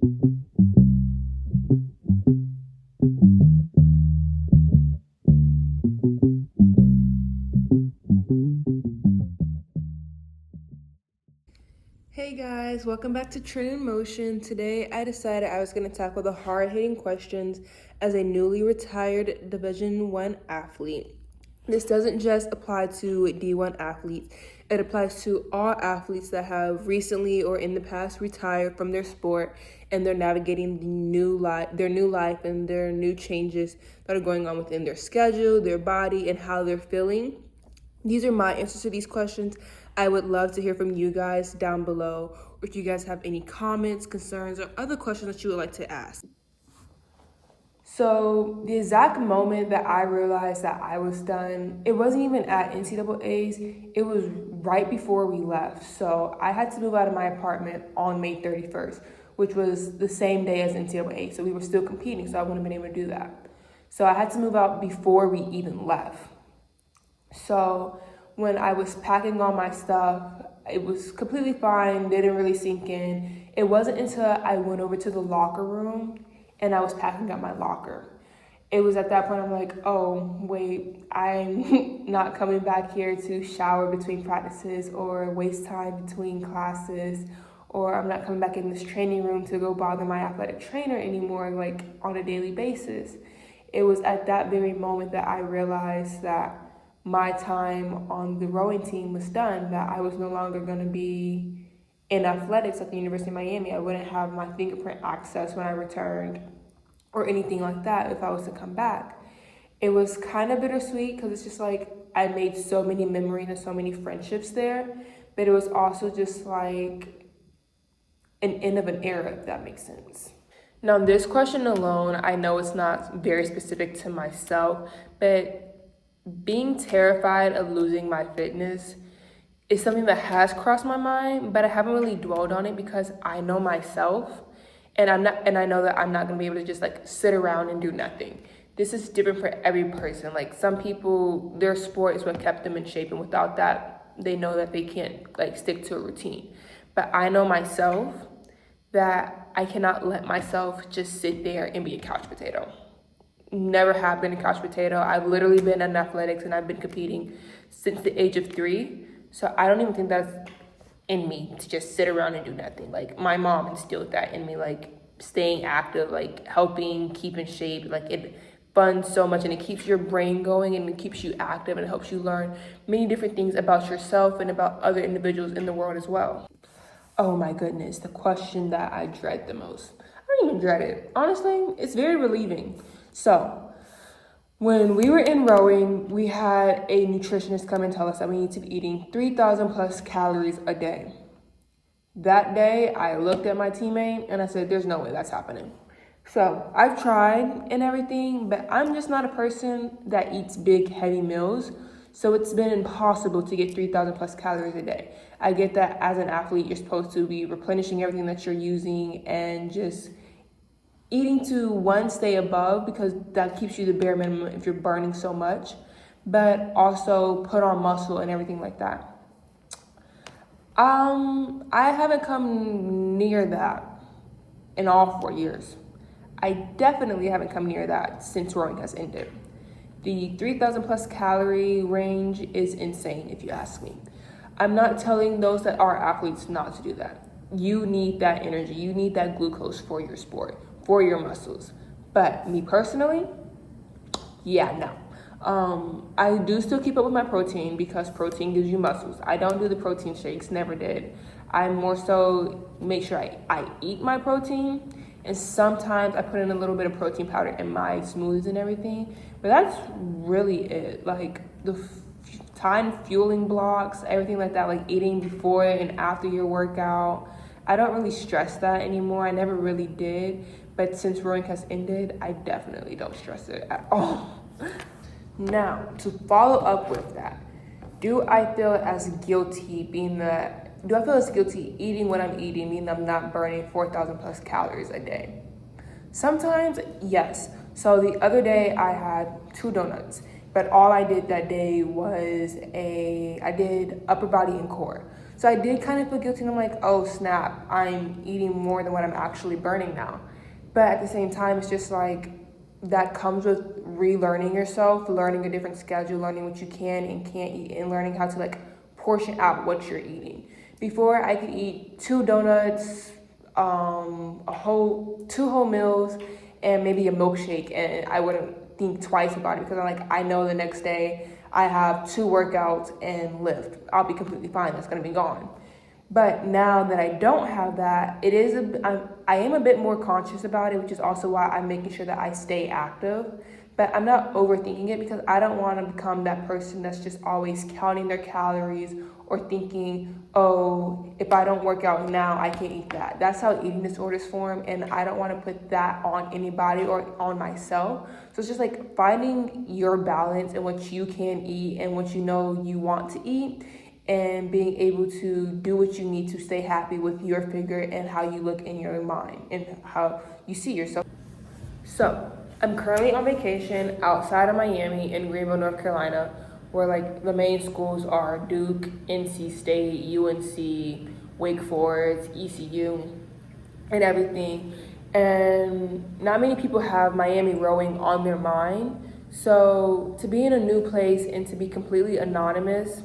Hey guys, welcome back to Trend in Motion. Today I decided I was going to tackle the hard-hitting questions as a newly retired Division I athlete. This doesn't just apply to D1 athletes. It applies to all athletes that have recently or in the past retired from their sport and they're navigating their new life and their new changes that are going on within their schedule, their body, and how they're feeling. These are my answers to these questions. I would love to hear from you guys down below, or if you guys have any comments, concerns, or other questions that you would like to ask. So the exact moment that I realized that I was done, it wasn't even at NCAA's, it was right before we left. So I had to move out of my apartment on May 31st, which was the same day as NCAA. So we were still competing, so I wouldn't have been able to do that. So I had to move out before we even left. So when I was packing all my stuff, it was completely fine, didn't really sink in. It wasn't until I went over to the locker room and I was packing up my locker. It was at that point I'm like, oh, wait, I'm not coming back here to shower between practices or waste time between classes, or I'm not coming back in this training room to go bother my athletic trainer anymore, like on a daily basis. It was at that very moment that I realized that my time on the rowing team was done, that I was no longer going to be in athletics at the University of Miami. I wouldn't have my fingerprint access when I returned or anything like that if I was to come back. It was kind of bittersweet because it's just like I made so many memories and so many friendships there, but it was also just like an end of an era, if that makes sense. Now, this question alone, I know it's not very specific to myself, but being terrified of losing my fitness is something that has crossed my mind, but I haven't really dwelled on it because I know myself and I know that I'm not gonna be able to just like sit around and do nothing. This is different for every person. Like some people, their sport is what kept them in shape, and without that, they know that they can't like stick to a routine. But I know myself that I cannot let myself just sit there and be a couch potato. Never have been a couch potato. I've literally been in athletics and I've been competing since the age of 3. So I don't even think that's in me to just sit around and do nothing. Like my mom instilled that in me, like staying active, like helping keep in shape. Like it funds so much and it keeps your brain going and it keeps you active and it helps you learn many different things about yourself and about other individuals in the world as well. Oh my goodness, the question that I dread the most. I don't even dread it. Honestly, it's very relieving. So, when we were in rowing, we had a nutritionist come and tell us that we need to be eating 3,000 plus calories a day. That day, I looked at my teammate and I said, there's no way that's happening. So, I've tried and everything, but I'm just not a person that eats big, heavy meals. So it's been impossible to get 3,000 plus calories a day. I get that as an athlete, you're supposed to be replenishing everything that you're using and just eating to stay above because that keeps you the bare minimum if you're burning so much, but also put on muscle and everything like that. I haven't come near that in all 4 years. I definitely haven't come near that since rowing has ended. The 3,000 plus calorie range is insane if you ask me. I'm not telling those that are athletes not to do that. You need that energy. You need that glucose for your sport, for your muscles. But me personally, yeah, no. I do still keep up with my protein because protein gives you muscles. I don't do the protein shakes, never did. I more so make sure I eat my protein, and sometimes I put in a little bit of protein powder in my smoothies and everything. But that's really it. Like the time fueling blocks, everything like that, like eating before and after your workout. I don't really stress that anymore. I never really did. But since rowing has ended, I definitely don't stress it at all. Now, to follow up with that, do I feel as guilty eating what I'm eating, meaning I'm not burning 4,000 plus calories a day? Sometimes, yes. So the other day I had 2 donuts, but all I did that day was I did upper body and core. So I did kind of feel guilty, and I'm like, oh snap, I'm eating more than what I'm actually burning now. But at the same time, it's just like, that comes with relearning yourself, learning a different schedule, learning what you can and can't eat, and learning how to like portion out what you're eating. Before, I could eat 2 donuts, two whole meals, and maybe a milkshake, and I wouldn't think twice about it because I'm like, I know the next day I have 2 workouts and lift. I'll be completely fine. That's gonna be gone. But now that I don't have that, I am a bit more conscious about it, which is also why I'm making sure that I stay active. But I'm not overthinking it because I don't want to become that person that's just always counting their calories or thinking, oh, if I don't work out now, I can't eat that. That's how eating disorders form, and I don't want to put that on anybody or on myself. So it's just like finding your balance and what you can eat and what you know you want to eat, and being able to do what you need to stay happy with your figure and how you look in your mind and how you see yourself. So I'm currently on vacation outside of Miami in Greenville, North Carolina, where like the main schools are Duke, NC State, UNC, Wake Forest, ECU, and everything. And not many people have Miami rowing on their mind. So to be in a new place and to be completely anonymous,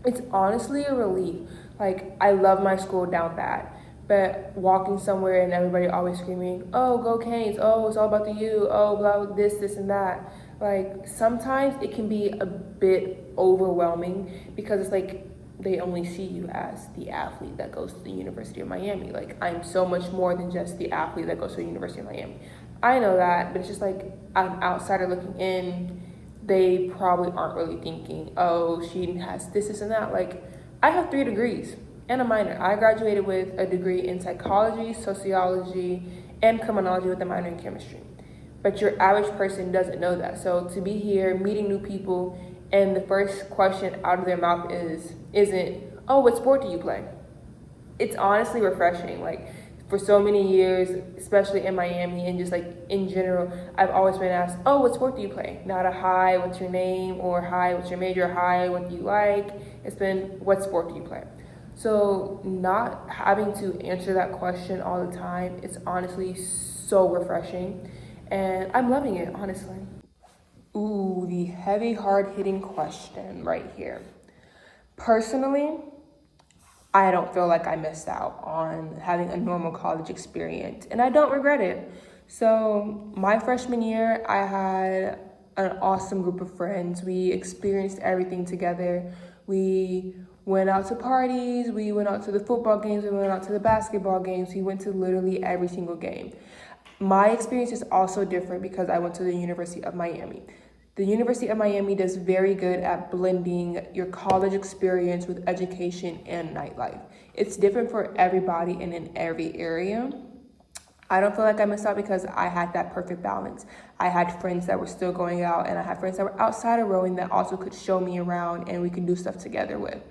it's honestly a relief. Like, I love my school down bad, but walking somewhere and everybody always screaming, oh, go Canes, oh, it's all about the U, oh, blah, this, and that. Like, sometimes it can be a bit overwhelming because it's like they only see you as the athlete that goes to the University of Miami. Like, I'm so much more than just the athlete that goes to the University of Miami. I know that, but it's just like, I'm outsider looking in. They probably aren't really thinking, oh, she has this, and that. Like, I have 3 degrees and a minor. I graduated with a degree in psychology, sociology, and criminology with a minor in chemistry. But your average person doesn't know that. So to be here, meeting new people, and the first question out of their mouth isn't, oh, what sport do you play? It's honestly refreshing. Like, for so many years, especially in Miami and just like in general, I've always been asked, oh, what sport do you play? Not a hi, what's your name? Or hi, what's your major? Hi, what do you like? It's been, what sport do you play? So not having to answer that question all the time, it's honestly so refreshing. And I'm loving it, honestly. Ooh, the heavy, hard-hitting question right here. Personally, I don't feel like I missed out on having a normal college experience, and I don't regret it. So my freshman year, I had an awesome group of friends. We experienced everything together. We went out to parties, we went out to the football games, we went out to the basketball games, we went to literally every single game. My experience is also different because I went to the University of Miami. The University of Miami does very good at blending your college experience with education and nightlife. It's different for everybody and in every area. I don't feel like I missed out because I had that perfect balance. I had friends that were still going out, and I had friends that were outside of rowing that also could show me around and we could do stuff together with.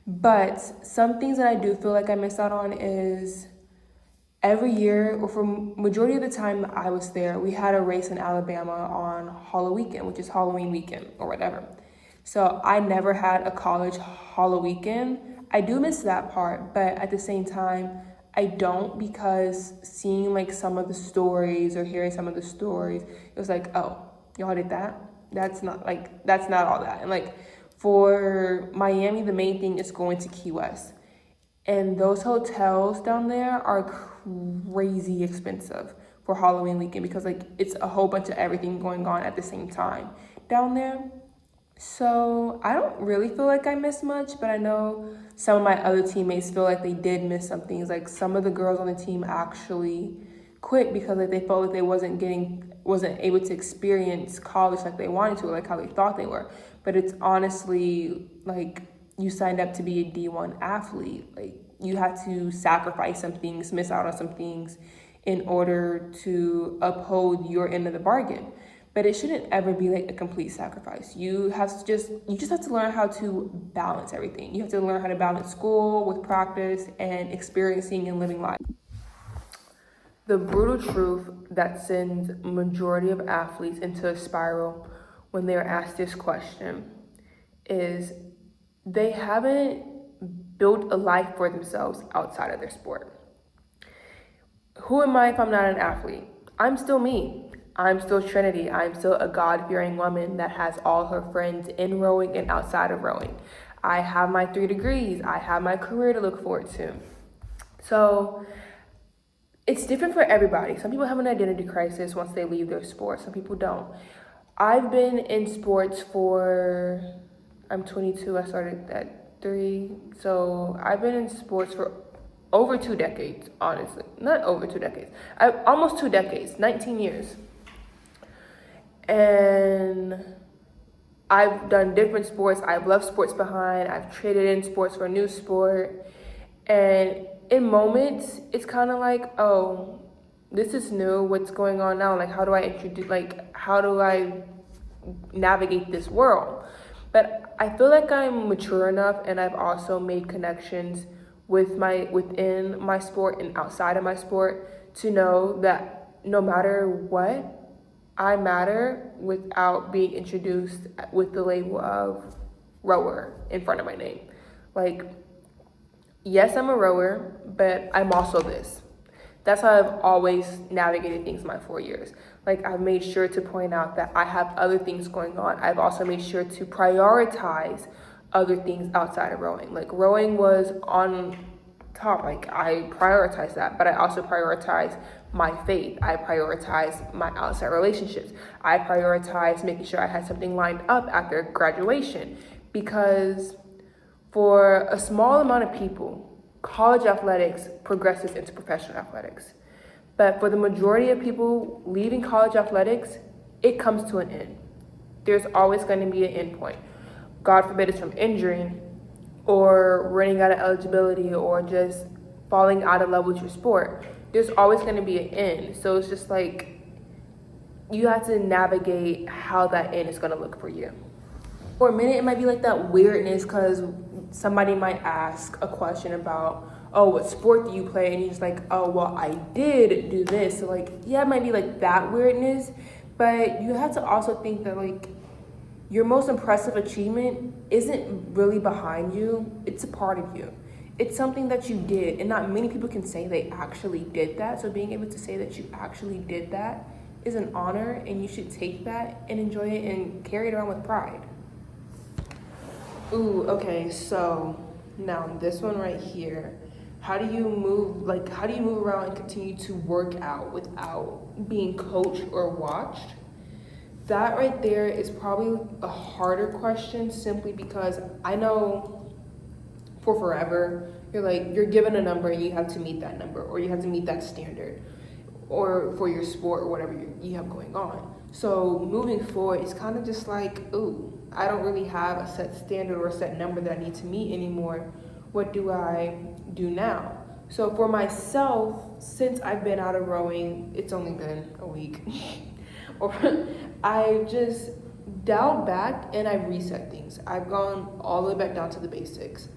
But some things that I do feel like I missed out on is every year, or for majority of the time that I was there, we had a race in Alabama on Halloween weekend, which is Halloween weekend or whatever. So I never had a college Halloween weekend. I do miss that part, but at the same time, I don't, because seeing like some of the stories or hearing some of the stories, it was like, oh, y'all did that? That's not all that. And like for Miami, the main thing is going to Key West. And those hotels down there are crazy expensive for Halloween weekend because like it's a whole bunch of everything going on at the same time down there. So I don't really feel like I missed much, but I know some of my other teammates feel like they did miss some things. Like some of the girls on the team actually quit because like they felt like they wasn't able to experience college like they wanted to, or like how they thought they were. But it's honestly like, you signed up to be a D1 athlete. Like, you have to sacrifice some things, miss out on some things in order to uphold your end of the bargain. But it shouldn't ever be like a complete sacrifice. You just have to learn how to balance everything. You have to learn how to balance school with practice and experiencing and living life. The brutal truth that sends majority of athletes into a spiral when they're asked this question is they haven't build a life for themselves outside of their sport. Who am I if I'm not an athlete? I'm still me. I'm still Trinity. I'm still a God-fearing woman that has all her friends in rowing and outside of rowing. I have my 3 degrees. I have my career to look forward to. So it's different for everybody. Some people have an identity crisis once they leave their sport. Some people don't. I've been in sports I'm 22. I started at 3. So I've been in sports for over 2 decades, honestly. Not over 2 decades. Almost 2 decades, 19 years. And I've done different sports. I've left sports behind. I've traded in sports for a new sport. And in moments, it's kind of like, oh, this is new. What's going on now? Like, how do I navigate this world? But I feel like I'm mature enough, and I've also made connections within my sport and outside of my sport to know that no matter what, I matter without being introduced with the label of rower in front of my name. Like, yes, I'm a rower, but I'm also this. That's how I've always navigated things my 4 years. Like, I've made sure to point out that I have other things going on. I've also made sure to prioritize other things outside of rowing. Like, rowing was on top. Like, I prioritize that, but I also prioritize my faith. I prioritize my outside relationships. I prioritize making sure I had something lined up after graduation, because for a small amount of people, college athletics progresses into professional athletics. But for the majority of people leaving college athletics, it comes to an end. There's always going to be an end point. God forbid it's from injury or running out of eligibility or just falling out of love with your sport. There's always going to be an end. So it's just like you have to navigate how that end is going to look for you. For a minute, it might be like that weirdness because somebody might ask a question about, oh, what sport do you play? And you're just like, oh, well, I did do this. So like, yeah, it might be like that weirdness, but you have to also think that like your most impressive achievement isn't really behind you. It's a part of you. It's something that you did, and not many people can say they actually did that. So being able to say that you actually did that is an honor, and you should take that and enjoy it and carry it around with pride. Ooh, okay, so now this one right here. How do you move around and continue to work out without being coached or watched? That right there is probably a harder question, simply because I know for forever, you're given a number and you have to meet that number, or you have to meet that standard, or for your sport or whatever you have going on. So moving forward, it's kind of just like, ooh, I don't really have a set standard or a set number that I need to meet anymore. What do I do now? So for myself, since I've been out of rowing, it's only been a week, or I've just dialed back and I've reset things. I've gone all the way back down to the basics.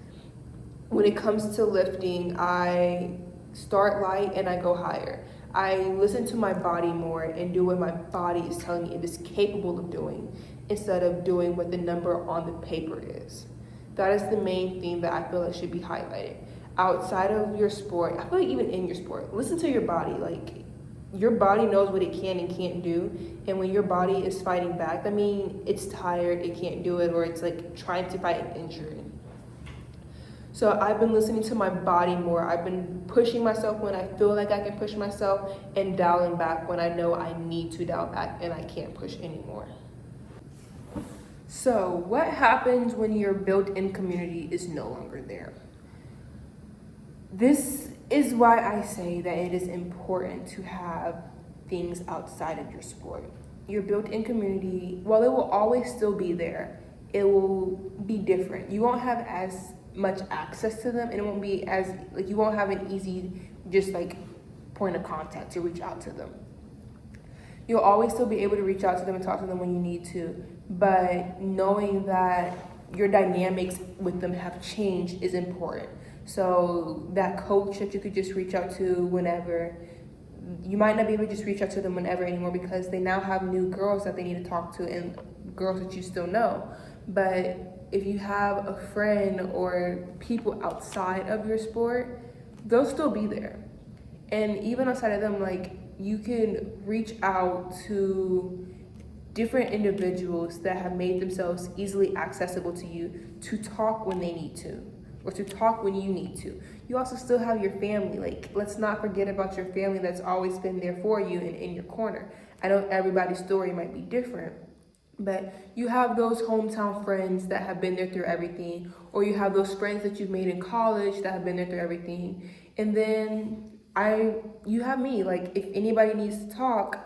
When it comes to lifting, I start light and I go higher. I listen to my body more and do what my body is telling me it is capable of doing, instead of doing what the number on the paper is. That is the main thing that I feel like should be highlighted. Outside of your sport, I feel like even in your sport, listen to your body. Like, your body knows what it can and can't do, and when your body is fighting back, I mean, it's tired, it can't do it, or it's like trying to fight an injury. So I've been listening to my body more. I've been pushing myself when I feel like I can push myself, and dialing back when I know I need to dial back and I can't push anymore. So what happens when your built-in community is no longer there? This is why I say that it is important to have things outside of your sport. Your built-in community, while it will always still be there, it will be different. You won't have as much access to them, and it won't be as, like, you won't have an easy, just like, point of contact to reach out to them. You'll always still be able to reach out to them and talk to them when you need to, but knowing that your dynamics with them have changed is important. So that coach that you could just reach out to whenever, you might not be able to just reach out to them whenever anymore, because they now have new girls that they need to talk to and girls that you still know. But if you have a friend or people outside of your sport, they'll still be there. And even outside of them, like, you can reach out to different individuals that have made themselves easily accessible to you to talk when they need to, or to talk when you need to. You also still have your family. Like, let's not forget about your family that's always been there for you and in your corner. I know everybody's story might be different, but you have those hometown friends that have been there through everything, or you have those friends that you've made in college that have been there through everything. And then you have me. Like, if anybody needs to talk,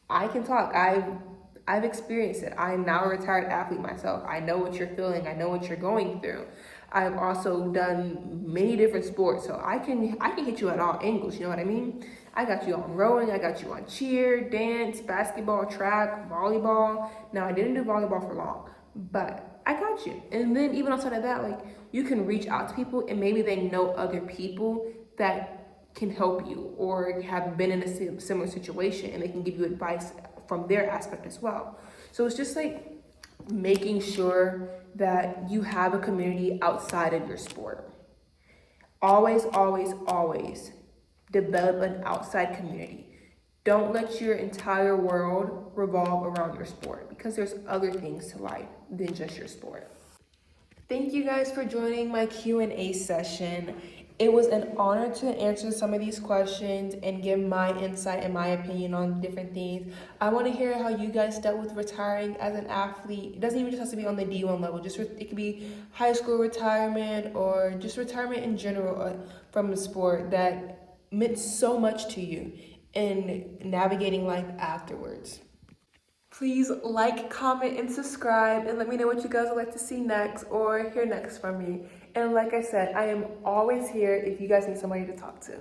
I can talk. I've experienced it. I'm now a retired athlete myself. I know what you're feeling. I know what you're going through. I've also done many different sports, so I can hit you at all angles. You know what I mean? I got you on rowing. I got you on cheer, dance, basketball, track, volleyball. Now, I didn't do volleyball for long, but I got you. And then even outside of that, like, you can reach out to people, and maybe they know other people that can help you or have been in a similar situation, and they can give you advice from their aspect as well. So it's just like making sure that you have a community outside of your sport. Always, always, always develop an outside community. Don't let your entire world revolve around your sport, because there's other things to life than just your sport. Thank you guys for joining my Q&A session. It was an honor to answer some of these questions and give my insight and my opinion on different things. I want to hear how you guys dealt with retiring as an athlete. It doesn't even just have to be on the D1 level. It could be high school retirement or just retirement in general from a sport that meant so much to you and navigating life afterwards. Please like, comment, and subscribe, and let me know what you guys would like to see next or hear next from me. And like I said, I am always here if you guys need somebody to talk to.